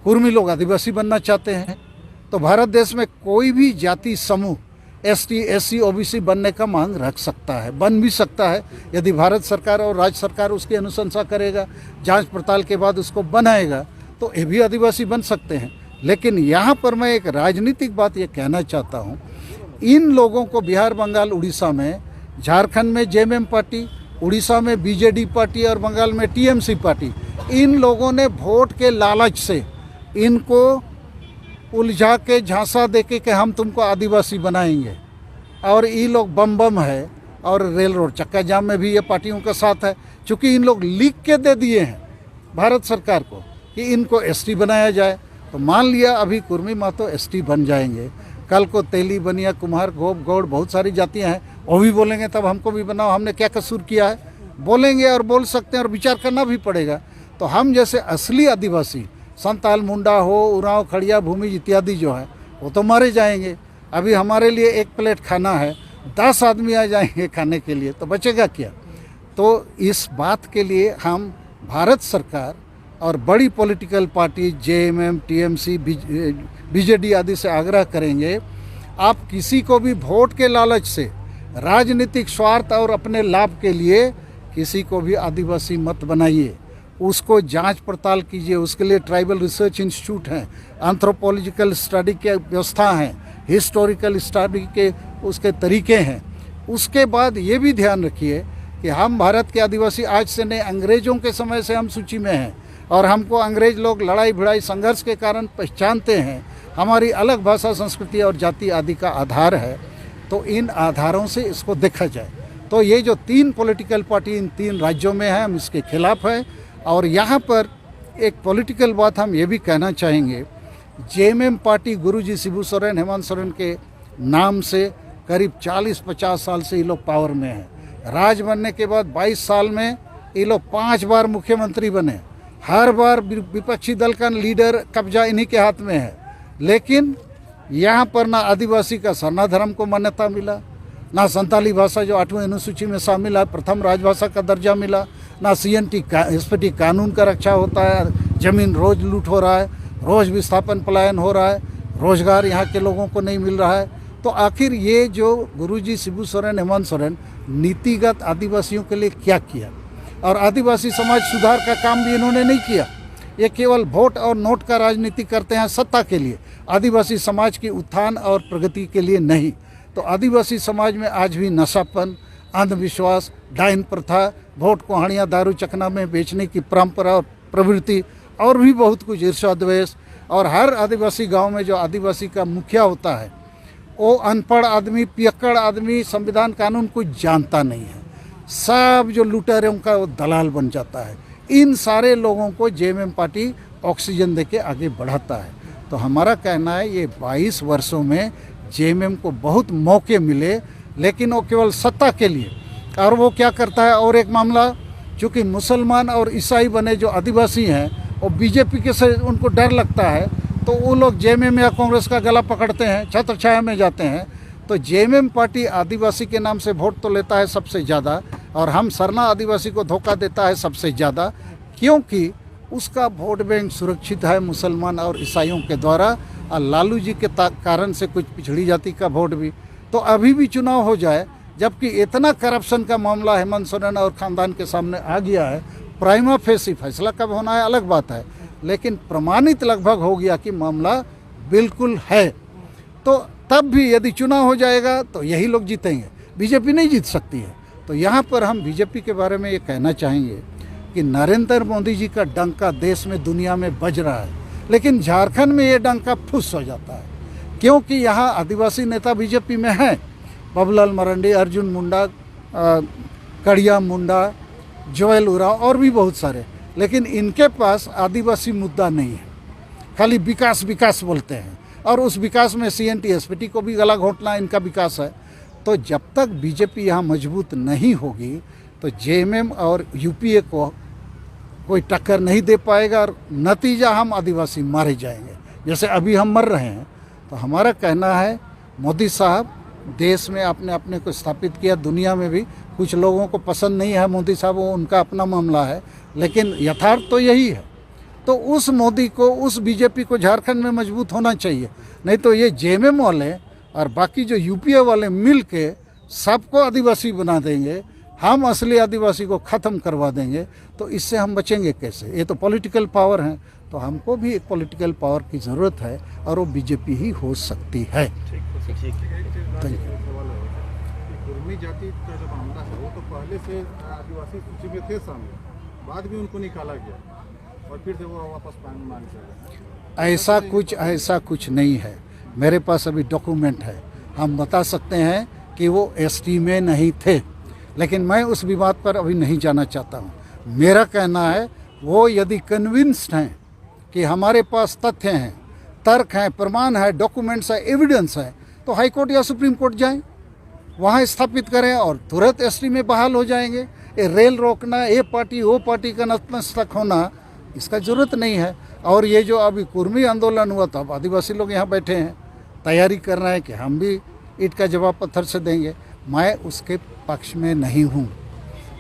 कुर्मी लोग आदिवासी बनना चाहते हैं। तो भारत देश में कोई भी जाति समूह एसटी, एससी, ओबीसी बनने का मांग रख सकता है, बन भी सकता है। यदि भारत सरकार और राज्य सरकार उसकी अनुशंसा करेगा, जांच पड़ताल के बाद उसको बनाएगा, तो ये भी आदिवासी बन सकते हैं। लेकिन यहाँ पर मैं एक राजनीतिक बात ये कहना चाहता हूँ, इन लोगों को बिहार, बंगाल, उड़ीसा में, झारखंड में जेएमएम पार्टी, उड़ीसा में बीजेडी पार्टी और बंगाल में टीएमसी पार्टी, इन लोगों ने वोट के लालच से इनको उलझा के झांसा दे के कि हम तुमको आदिवासी बनाएंगे। और ये लोग बम बम है, और रेल रोड चक्का जाम में भी ये पार्टियों का साथ है। चूँकि इन लोग लिख के दे दिए हैं भारत सरकार को कि इनको एसटी बनाया जाए, तो मान लिया अभी कुर्मी महतो एसटी बन जाएंगे, कल को तेली, बनिया, कुम्हार, गोप, गौड़, बहुत सारी जातियां हैं, वो भी बोलेंगे तब हमको भी बनाओ, हमने क्या कसूर किया है, बोलेंगे और बोल सकते हैं और विचार करना भी पड़ेगा। तो हम जैसे असली आदिवासी, संताल, मुंडा हो, उरांव, खड़िया, भूमि इत्यादि जो है, वो तो मारे जाएंगे। अभी हमारे लिए एक प्लेट खाना है, 10 आदमी आ जाएंगे खाने के लिए, तो बचेगा क्या। तो इस बात के लिए हम भारत सरकार और बड़ी political party JMM, TMC, BJD आदि से आग्रह करेंगे, आप किसी को भी वोट के लालच से, राजनीतिक स्वार्थ और अपने लाभ के लिए किसी को भी आदिवासी मत बनाइए। उसको जांच पड़ताल कीजिए, उसके लिए ट्राइबल रिसर्च इंस्टीट्यूट हैं, एंथ्रोपोलॉजिकल स्टडी के व्यवस्था हैं, हिस्टोरिकल स्टडी के उसके तरीके हैं। उसके बाद ये भी ध्यान रखिए कि हम भारत के आदिवासी आज से नहीं, अंग्रेज़ों के समय से हम सूची में हैं, और हमको अंग्रेज़ लोग लड़ाई भिड़ाई संघर्ष के कारण पहचानते हैं। हमारी अलग भाषा, संस्कृति और जाति आदि का आधार है। तो इन आधारों से इसको देखा जाए। तो ये जो 3 पॉलिटिकल पार्टी इन 3 राज्यों में है, हम इसके खिलाफ है। और यहाँ पर एक पॉलिटिकल बात हम ये भी कहना चाहेंगे, जेएमएम पार्टी गुरुजी शिबू सोरेन, हेमंत सोरेन के नाम से करीब 40-50 साल से ये लोग पावर में हैं। राज बनने के बाद 22 साल में ये लोग 5 बार मुख्यमंत्री बने। हर बार विपक्षी दल का लीडर कब्जा इन्हीं के हाथ में है। लेकिन यहाँ पर ना आदिवासी का सरना धर्म को मान्यता मिला, ना संताली भाषा जो 8वीं अनुसूची में शामिल है प्रथम राजभाषा का दर्जा मिला, ना सीएनटी एसपीटी कानून का रक्षा होता है। ज़मीन रोज लूट हो रहा है, रोज विस्थापन पलायन हो रहा है, रोजगार यहाँ के लोगों को नहीं मिल रहा है। तो आखिर ये जो गुरुजी शिबू सोरेन, हेमंत सोरेन नीतिगत आदिवासियों के लिए क्या किया, और आदिवासी समाज सुधार का काम भी इन्होंने नहीं किया। ये केवल वोट और नोट का राजनीति करते हैं सत्ता के लिए, आदिवासी समाज की उत्थान और प्रगति के लिए नहीं। तो आदिवासी समाज में आज भी नशापन, अंधविश्वास, डायन प्रथा, वोट को हड़िया, दारू, चखना में बेचने की परंपरा और प्रवृत्ति, और भी बहुत कुछ, ईर्ष्या, द्वेष। और हर आदिवासी गांव में जो आदिवासी का मुखिया होता है वो अनपढ़ आदमी, पियक्कड़ आदमी, संविधान कानून कुछ जानता नहीं है। सब जो लुटेरों का वो दलाल बन जाता है। इन सारे लोगों को जेएमएम पार्टी ऑक्सीजन देके आगे बढ़ाता है। तो हमारा कहना है ये 22 वर्षों में जेएमएम को बहुत मौके मिले, लेकिन वो केवल सत्ता के लिए। और वो क्या करता है, और एक मामला, चूँकि मुसलमान और ईसाई बने जो आदिवासी हैं, वो बीजेपी के से उनको डर लगता है, तो वो लोग जेएमएम या कांग्रेस का गला पकड़ते हैं, छत्र छाया में जाते हैं। तो जेएमएम पार्टी आदिवासी के नाम से वोट तो लेता है सबसे ज़्यादा, और हम सरना आदिवासी को धोखा देता है सबसे ज़्यादा, क्योंकि उसका वोट बैंक सुरक्षित है मुसलमान और ईसाइयों के द्वारा, और लालू जी के कारण से कुछ पिछड़ी जाति का वोट भी। तो अभी भी चुनाव हो जाए, जबकि इतना करप्शन का मामला हेमंत सोरेन और ख़ानदान के सामने आ गया है, प्राइमा फेसी, फैसला कब होना है अलग बात है, लेकिन प्रमाणित लगभग हो गया कि मामला बिल्कुल है। तो तब भी यदि चुनाव हो जाएगा तो यही लोग जीतेंगे, बीजेपी नहीं जीत सकती है। तो यहाँ पर हम बीजेपी के बारे में ये कहना चाहेंगे कि नरेंद्र मोदी जी का डंका देश में, दुनिया में बज रहा है, लेकिन झारखंड में ये डंका फुस हो जाता है, क्योंकि यहाँ आदिवासी नेता बीजेपी में हैं, बाबूलाल मरांडी, अर्जुन मुंडा, कड़िया मुंडा, जोएल उरांव और भी बहुत सारे, लेकिन इनके पास आदिवासी मुद्दा नहीं है। खाली विकास विकास बोलते हैं, और उस विकास में सीएनटी एसपीटी को भी गला घोंटना इनका विकास है। तो जब तक बीजेपी यहाँ मजबूत नहीं होगी तो जेएमएम और यूपीए को कोई टक्कर नहीं दे पाएगा, और नतीजा हम आदिवासी मारे जाएंगे जैसे अभी हम मर रहे हैं। तो हमारा कहना है, मोदी साहब देश में आपने अपने को स्थापित किया, दुनिया में भी कुछ लोगों को पसंद नहीं है मोदी साहब, वो उनका अपना मामला है, लेकिन यथार्थ तो यही है। तो उस मोदी को, उस बीजेपी को झारखंड में मजबूत होना चाहिए। नहीं तो ये जेएमएम वाले और बाकी जो यूपीए वाले मिल के सबको आदिवासी बना देंगे, हम असली आदिवासी को ख़त्म करवा देंगे, तो इससे हम बचेंगे कैसे? ये तो पॉलिटिकल पावर है, तो हमको भी एक पॉलिटिकल पावर की ज़रूरत है और वो बीजेपी ही हो सकती है। कुर्मी जाति का जो मामला है वो तो पहले से आदिवासी सूची में थे शामिल, बाद में उनको निकाला गया और फिर से वो वापस मांग रहे। ऐसा कुछ नहीं है। मेरे पास अभी डॉक्यूमेंट है, हम बता सकते हैं कि वो एसटी में नहीं थे, लेकिन मैं उस विवाद पर अभी नहीं जाना चाहता हूँ। मेरा कहना है वो यदि कन्विंस्ड हैं कि हमारे पास तथ्य हैं, तर्क हैं, प्रमाण है, डॉक्यूमेंट्स है, एविडेंस है, तो हाई कोर्ट या सुप्रीम कोर्ट जाएं, वहाँ स्थापित करें और तुरंत एसटी में बहाल हो जाएंगे। ये रेल रोकना, ये पार्टी वो पार्टी का नतमस्तक होना, इसका ज़रूरत नहीं है। और ये जो अभी कुर्मी आंदोलन हुआ था, अब आदिवासी लोग यहाँ बैठे हैं, तैयारी कर रहे हैं कि हम भी ईंट का जवाब पत्थर से देंगे। मैं उसके पक्ष में नहीं हूँ।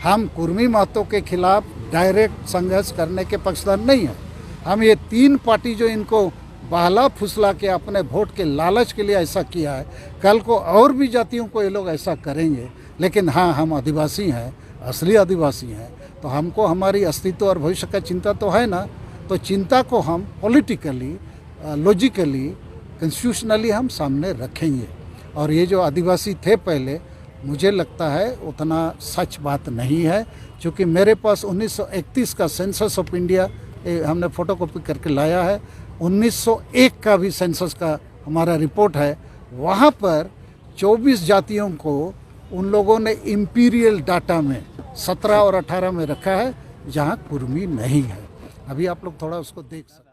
हम कुर्मी महतो के खिलाफ डायरेक्ट संघर्ष करने के पक्षधर नहीं हैं। हम ये तीन पार्टी जो इनको बहला फुसला के अपने वोट के लालच के लिए ऐसा किया है, कल को और भी जातियों को ये लोग ऐसा करेंगे। लेकिन हाँ, हम आदिवासी हैं, असली आदिवासी हैं, तो हमको हमारी अस्तित्व और भविष्य का चिंता तो है ना। तो चिंता को हम पॉलिटिकली, लॉजिकली, कॉन्स्टिट्यूशनली हम सामने रखेंगे। और ये जो आदिवासी थे पहले, मुझे लगता है उतना सच बात नहीं है, क्योंकि मेरे पास 1931 का सेंसस ऑफ इंडिया हमने फ़ोटोकॉपी करके लाया है। 1901 का भी सेंसस का हमारा रिपोर्ट है। वहाँ पर 24 जातियों को उन लोगों ने इम्पीरियल डाटा में 17 और 18 में रखा है, जहाँ कुर्मी नहीं है। अभी आप लोग थोड़ा उसको देख सकते हैं।